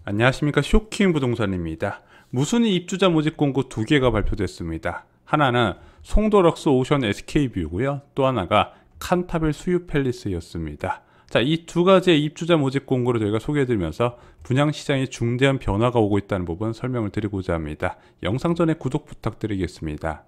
안녕하십니까, 쇼킹 부동산입니다. 무순위 입주자 모집 공고 2개가 발표됐습니다. 하나는 송도럭스 오션 SK뷰고요. 또 하나가 칸타빌 수유 팰리스였습니다. 자, 이 두 가지의 입주자 모집 공고를 저희가 소개해드리면서 분양시장에 중대한 변화가 오고 있다는 부분 설명을 드리고자 합니다. 영상 전에 구독 부탁드리겠습니다.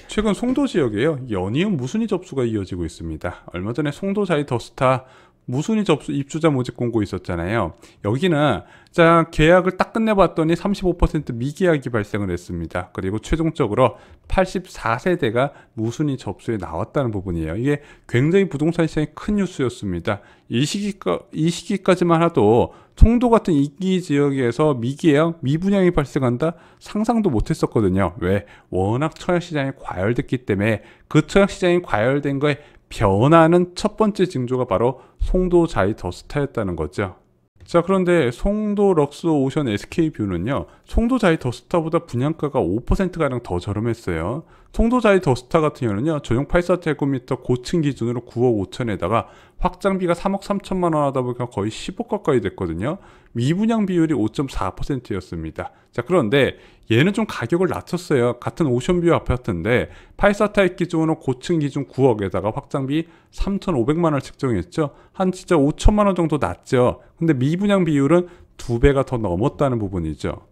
최근 송도 지역에요, 연이은 무순위 접수가 이어지고 있습니다. 얼마 전에 송도 자이 더스타 무순위 접수 입주자 모집 공고 있었잖아요. 여기는 자, 계약을 딱 끝내봤더니 35% 미계약이 발생을 했습니다. 그리고 최종적으로 84세대가 무순위 접수에 나왔다는 부분이에요. 이게 굉장히 부동산 시장에 큰 뉴스였습니다. 이 시기까지만 해도 송도 같은 이기 지역에서 미계약, 미분양이 발생한다? 상상도 못했었거든요. 왜? 워낙 청약시장이 과열됐기 때문에 그 청약시장이 과열된 거에 변화는 첫 번째 징조가 바로 송도 자이 더스타였다는 거죠. 자, 그런데 송도 럭스 오션 SK뷰는요, 송도 자이 더스타보다 분양가가 5%가량 더 저렴했어요. 송도 자이 더스타 같은 경우는요, 전용 84제곱미터 고층 기준으로 9억 5천에다가 확장비가 3억 3천만 원 하다 보니까 거의 10억 가까이 됐거든요. 미분양 비율이 5.4%였습니다. 자, 그런데 얘는 좀 가격을 낮췄어요. 같은 오션뷰 아파트인데 84타입 기준으로 고층 기준 9억에다가 확장비 3,500만 원을 책정했죠. 한 진짜 5천만 원 정도 낮죠. 근데 미분양 비율은 2배가 더 넘었다는 부분이죠.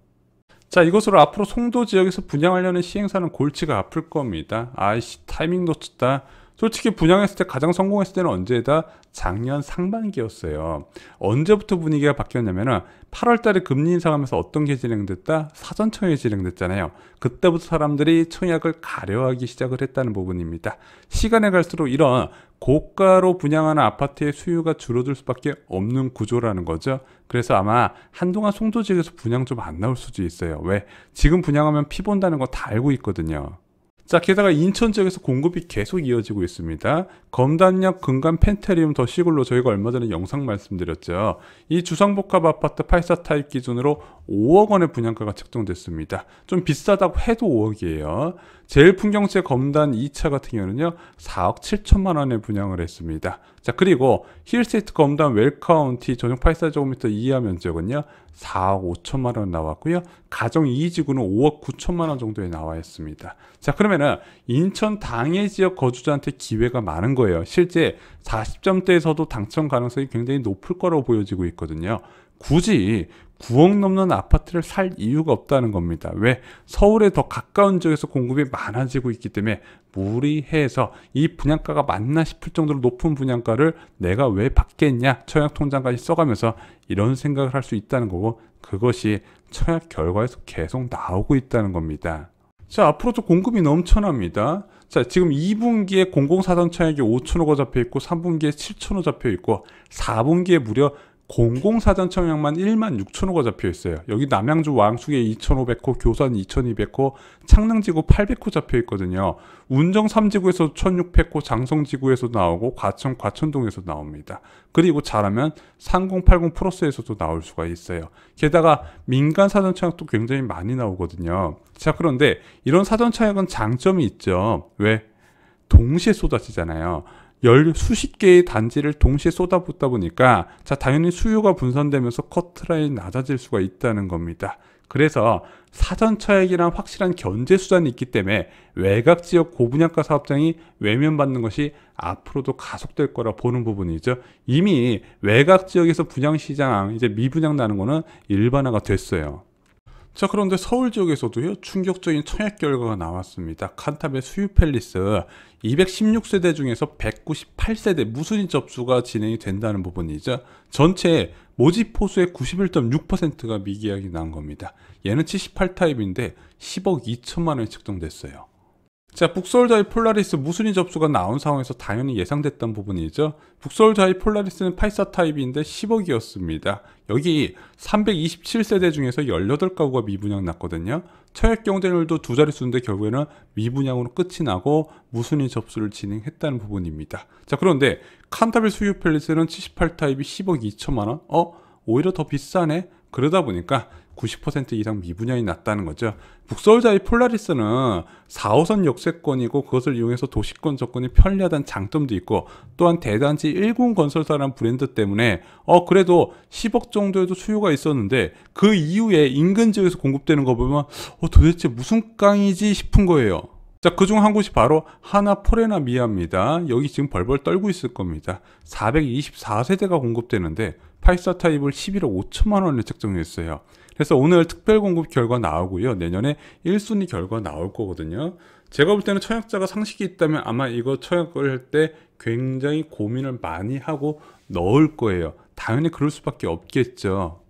자, 이것으로 앞으로 송도 지역에서 분양하려는 시행사는 골치가 아플 겁니다. 아이씨, 타이밍 놓쳤다. 솔직히 분양했을 때 가장 성공했을 때는 언제다? 작년 상반기였어요. 언제부터 분위기가 바뀌었냐면은 8월 달에 금리 인상하면서 어떤 게 진행됐다? 사전청약이 진행됐잖아요. 그때부터 사람들이 청약을 가려하기 시작을 했다는 부분입니다. 시간이 갈수록 이런 고가로 분양하는 아파트의 수요가 줄어들 수밖에 없는 구조라는 거죠. 그래서 아마 한동안 송도 지역에서 분양 좀 안 나올 수도 있어요. 왜? 지금 분양하면 피 본다는 거 다 알고 있거든요. 자, 게다가 인천 지역에서 공급이 계속 이어지고 있습니다. 검단역 근간 펜테리움 더 시골로 저희가 얼마 전에 영상 말씀드렸죠. 이 주상복합 아파트 84타입 기준으로 5억 원의 분양가가 책정됐습니다. 좀 비싸다고 해도 5억이에요. 제일 풍경채 검단 2차 같은 경우는요, 4억 7천만 원에 분양을 했습니다. 자, 그리고 힐스테이트 검단 웰카운티 전용 84제곱미터 이하 면적은요, 4억 5천만 원 나왔고요. 가정 2지구는 5억 9천만 원 정도에 나와 있습니다. 자, 그러면은 인천 당해 지역 거주자한테 기회가 많은 거예요. 실제 40점대에서도 당첨 가능성이 굉장히 높을 거라고 보여지고 있거든요. 굳이 9억 넘는 아파트를 살 이유가 없다는 겁니다. 왜? 서울에 더 가까운 지역에서 공급이 많아지고 있기 때문에 무리해서 이 분양가가 맞나 싶을 정도로 높은 분양가를 내가 왜 받겠냐, 청약통장까지 써가면서 이런 생각을 할 수 있다는 거고, 그것이 청약 결과에서 계속 나오고 있다는 겁니다. 자, 앞으로도 공급이 넘쳐납니다. 자, 지금 2분기에 공공사전 청약이 5천호가 잡혀있고 3분기에 7천호 잡혀있고 4분기에 무려 공공사전 청약만 1만 6천호가 잡혀있어요. 여기 남양주 왕숙에 2,500호, 교산 2,200호, 창릉지구 800호 잡혀있거든요. 운정 3지구에서 1,600호, 장성지구에서도 나오고 과천, 과천동에서 나옵니다. 그리고 잘하면 3080 플러스에서도 나올 수가 있어요. 게다가 민간 사전 청약도 굉장히 많이 나오거든요. 자, 그런데 이런 사전 청약은 장점이 있죠. 왜? 동시에 쏟아지잖아요. 수십 개의 단지를 동시에 쏟아붓다 보니까 자, 당연히 수요가 분산되면서 커트라인이 낮아질 수가 있다는 겁니다. 그래서 사전 청약이란 확실한 견제 수단이 있기 때문에 외곽 지역 고분양가 사업장이 외면받는 것이 앞으로도 가속될 거라 보는 부분이죠. 이미 외곽 지역에서 분양시장 이제 미분양 나는 거는 일반화가 됐어요. 자, 그런데 서울 지역에서도요, 충격적인 청약 결과가 나왔습니다. 칸탑의 수유 팰리스 216세대 중에서 198세대 무순위 접수가 진행이 된다는 부분이죠. 전체 모집 포수의 91.6%가 미계약이 난 겁니다. 얘는 78타입인데 10억 2천만 원이 책정됐어요. 자, 북서울자이 폴라리스 무순위 접수가 나온 상황에서 당연히 예상됐던 부분이죠. 북서울자이 폴라리스는 84타입인데 10억이었습니다. 여기 327세대 중에서 18가구가 미분양 났거든요. 청약 경쟁률도 두 자릿수인데 결국에는 미분양으로 끝이 나고 무순위 접수를 진행했다는 부분입니다. 자, 그런데 칸타빌 수유 팰리스는 78타입이 10억 2천만 원? 오히려 더 비싸네? 그러다 보니까 90% 이상 미분양이 났다는 거죠. 북서울자이 폴라리스는 4호선 역세권이고 그것을 이용해서 도시권 접근이 편리하다는 장점도 있고, 또한 대단지 1군 건설사라는 브랜드 때문에 그래도 10억 정도에도 수요가 있었는데, 그 이후에 인근 지역에서 공급되는 거 보면 도대체 무슨 깡이지 싶은 거예요. 자, 그중 한 곳이 바로 하나포레나 미아입니다. 여기 지금 벌벌 떨고 있을 겁니다. 424세대가 공급되는데 84 타입을 11억 5천만 원에 책정했어요. 그래서 오늘 특별 공급 결과 나오고요. 내년에 1순위 결과 나올 거거든요. 제가 볼 때는 청약자가 상식이 있다면 아마 이거 청약을 할 때 굉장히 고민을 많이 하고 넣을 거예요. 당연히 그럴 수밖에 없겠죠.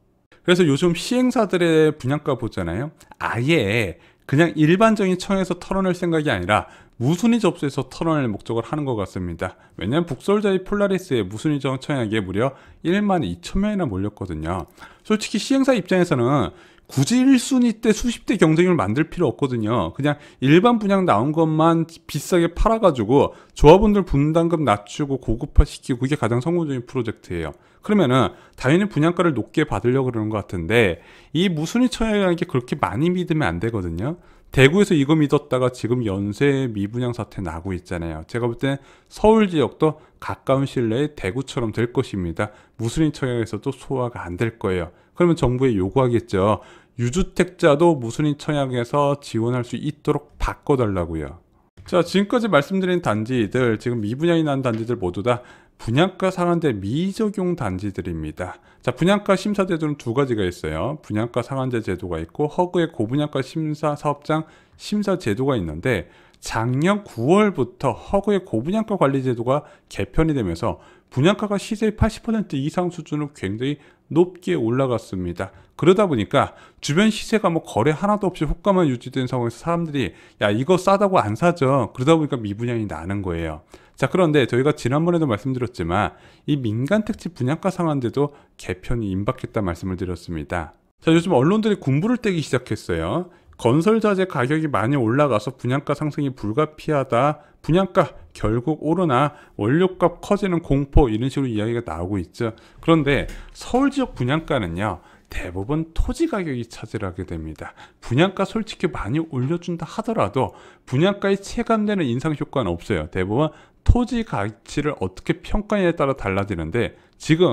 그래서 요즘 시행사들의 분양가 보잖아요. 아예 그냥 일반적인 청에서 털어낼 생각이 아니라 무순위 접수해서 털어낼 목적을 하는 것 같습니다. 왜냐하면 북서울자이 폴라리스의 무순위 청약에 무려 1만 2천 명이나 몰렸거든요. 솔직히 시행사 입장에서는 굳이 1순위 때 수십 대 경쟁을 만들 필요 없거든요. 그냥 일반 분양 나온 것만 비싸게 팔아가지고 조합원들 분담금 낮추고 고급화시키고, 그게 가장 성공적인 프로젝트예요. 그러면은 당연히 분양가를 높게 받으려고 그러는 것 같은데, 이 무순위 청약이라는 게 그렇게 많이 믿으면 안 되거든요. 대구에서 이거 믿었다가 지금 연쇄 미분양 사태 나고 있잖아요. 제가 볼 때 서울 지역도 가까운 시일 내에 대구처럼 될 것입니다. 무순위 청약에서도 소화가 안 될 거예요. 그러면 정부에 요구하겠죠. 유주택자도 무순위 청약에서 지원할 수 있도록 바꿔달라고요. 자, 지금까지 말씀드린 단지들, 지금 미분양이 난 단지들 모두 다 분양가 상한제 미적용 단지들입니다. 자, 분양가 심사 제도는 두 가지가 있어요. 분양가 상한제 제도가 있고 허그의 고분양가 심사 사업장 심사 제도가 있는데, 작년 9월부터 허그의 고분양가 관리 제도가 개편이 되면서 분양가가 시세의 80% 이상 수준으로 굉장히 높게 올라갔습니다. 그러다 보니까 주변 시세가 거래 하나도 없이 호가만 유지된 상황에서 사람들이 야, 이거 싸다고 안 사죠. 그러다 보니까 미분양이 나는 거예요. 자, 그런데 저희가 지난번에도 말씀드렸지만 이 민간택지 분양가 상한제도 개편이 임박했다 말씀을 드렸습니다. 자, 요즘 언론들이 군부를 떼기 시작했어요. 건설자재 가격이 많이 올라가서 분양가 상승이 불가피하다, 분양가 결국 오르나, 원료값 커지는 공포, 이런 식으로 이야기가 나오고 있죠. 그런데 서울 지역 분양가는요, 대부분 토지 가격이 차지하게 됩니다. 분양가 솔직히 많이 올려준다 하더라도 분양가에 체감되는 인상 효과는 없어요. 대부분 토지 가치를 어떻게 평가에 따라 달라지는데, 지금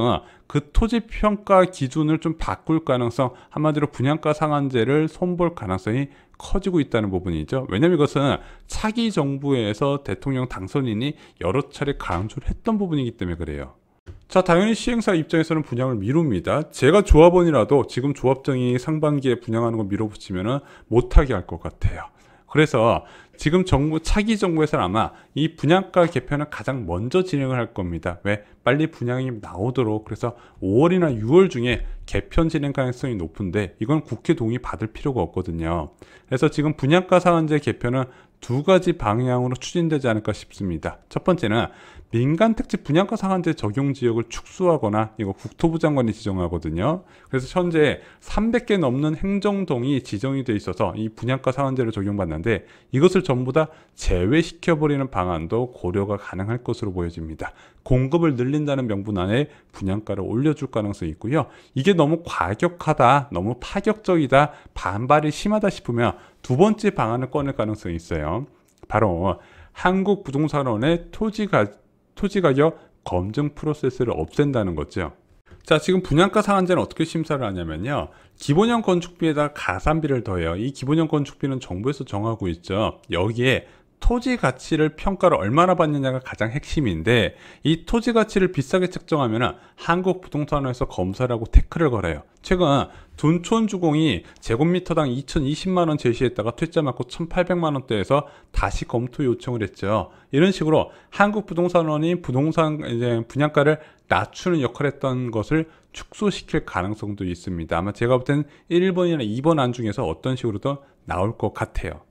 그 토지 평가 기준을 좀 바꿀 가능성, 한마디로 분양가 상한제를 손볼 가능성이 커지고 있다는 부분이죠. 왜냐하면 이것은 차기 정부에서 대통령 당선인이 여러 차례 강조를 했던 부분이기 때문에 그래요. 자, 당연히 시행사 입장에서는 분양을 미룹니다. 제가 조합원이라도 지금 조합장이 상반기에 분양하는 거 밀어붙이면 못하게 할 것 같아요. 그래서 지금 차기 정부에서는 아마 이 분양가 개편을 가장 먼저 진행을 할 겁니다. 왜? 빨리 분양이 나오도록. 그래서 5월이나 6월 중에 개편 진행 가능성이 높은데, 이건 국회 동의 받을 필요가 없거든요. 그래서 지금 분양가 상한제 개편은 두 가지 방향으로 추진되지 않을까 싶습니다. 첫 번째는 민간택지 분양가 상한제 적용 지역을 축소하거나, 이거 국토부 장관이 지정하거든요. 그래서 현재 300개 넘는 행정동이 지정이 돼 있어서 이 분양가 상한제를 적용받는데, 이것을 전부 다 제외시켜버리는 방안도 고려가 가능할 것으로 보여집니다. 공급을 늘린다는 명분 안에 분양가를 올려줄 가능성이 있고요. 이게 너무 과격하다, 너무 파격적이다, 반발이 심하다 싶으면 두 번째 방안을 꺼낼 가능성이 있어요. 바로 한국부동산원의 토지가격 검증 프로세스를 없앤다는 거죠. 자, 지금 분양가 상한제는 어떻게 심사를 하냐면요, 기본형 건축비에다 가산비를 더해요. 이 기본형 건축비는 정부에서 정하고 있죠. 여기에 토지 가치를 평가를 얼마나 받느냐가 가장 핵심인데, 이 토지 가치를 비싸게 책정하면 한국부동산원에서 검사를 하고 태클을 걸어요. 최근 둔촌주공이 제곱미터당 2,020만원 제시했다가 퇴짜 맞고 1,800만원대에서 다시 검토 요청을 했죠. 이런 식으로 한국부동산원이 부동산 분양가를 낮추는 역할을 했던 것을 축소시킬 가능성도 있습니다. 아마 제가 볼 때는 1번이나 2번 안 중에서 어떤 식으로든 나올 것 같아요.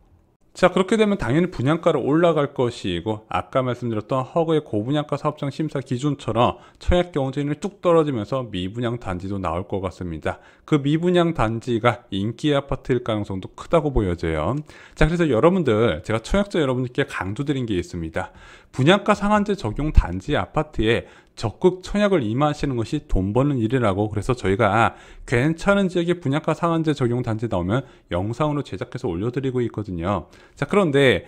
자, 그렇게 되면 당연히 분양가를 올라갈 것이고, 아까 말씀드렸던 허그의 고분양가 사업장 심사 기준처럼 청약 경쟁률이 뚝 떨어지면서 미분양 단지도 나올 것 같습니다. 그 미분양 단지가 인기 아파트일 가능성도 크다고 보여져요. 자, 그래서 여러분들, 제가 청약자 여러분들께 강조드린 게 있습니다. 분양가 상한제 적용 단지 아파트에 적극 청약을 임하시는 것이 돈 버는 일이라고, 그래서 저희가 괜찮은 지역에 분양가 상한제 적용 단지 나오면 영상으로 제작해서 올려드리고 있거든요. 자, 그런데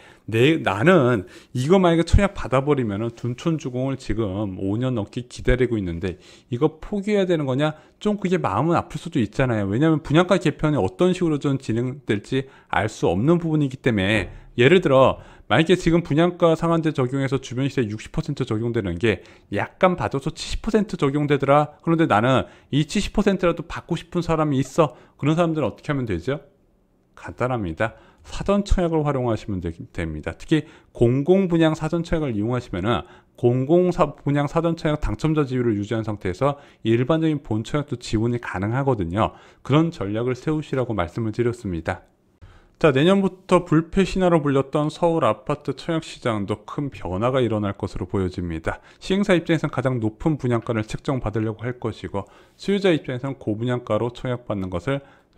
나는 이거 만약에 청약 받아버리면 둔촌주공을 지금 5년 넘게 기다리고 있는데 이거 포기해야 되는 거냐? 좀 그게 마음은 아플 수도 있잖아요. 왜냐하면 분양가 개편이 어떤 식으로 좀 진행될지 알 수 없는 부분이기 때문에, 예를 들어 만약에 지금 분양가 상한제 적용해서 주변 시세 60% 적용되는 게 약간 받아서 70% 적용되더라. 그런데 나는 이 70%라도 받고 싶은 사람이 있어. 그런 사람들은 어떻게 하면 되죠? 간단합니다. 사전 청약을 활용하시면 됩니다. 특히 공공분양 사전 청약을 이용하시면은 공공분양 사전 청약 당첨자 지위를 유지한 상태에서 일반적인 본 청약도 지원이 가능하거든요. 그런 전략을 세우시라고 말씀을 드렸습니다. 자, 내년부터 불패 신화로 불렸던 서울 아파트 청약 시장도 큰 변화가 일어날 것으로 보여집니다. 시행사 입장에서는 가장 높은 분양가를 책정받으려고 할 것이고, 수요자 입장에서는 고분양가로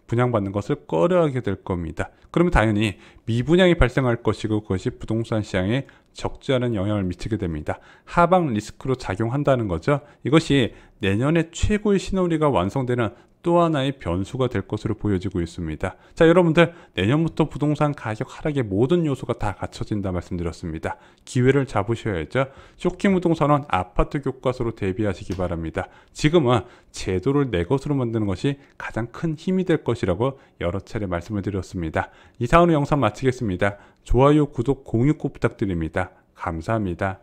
분양받는 것을 꺼려하게 될 겁니다. 그러면 당연히 미분양이 발생할 것이고, 그것이 부동산 시장에 적지 않은 영향을 미치게 됩니다. 하방 리스크로 작용한다는 거죠. 이것이 내년에 최고의 시너리가 완성되는 또 하나의 변수가 될 것으로 보여지고 있습니다. 자, 여러분들, 내년부터 부동산 가격 하락의 모든 요소가 다 갖춰진다 말씀드렸습니다. 기회를 잡으셔야죠. 쇼킹 부동산은 아파트 교과서로 대비하시기 바랍니다. 지금은 제도를 내 것으로 만드는 것이 가장 큰 힘이 될 것이라고 여러 차례 말씀을 드렸습니다. 이상으로 영상 마치겠습니다. 좋아요, 구독, 공유 꼭 부탁드립니다. 감사합니다.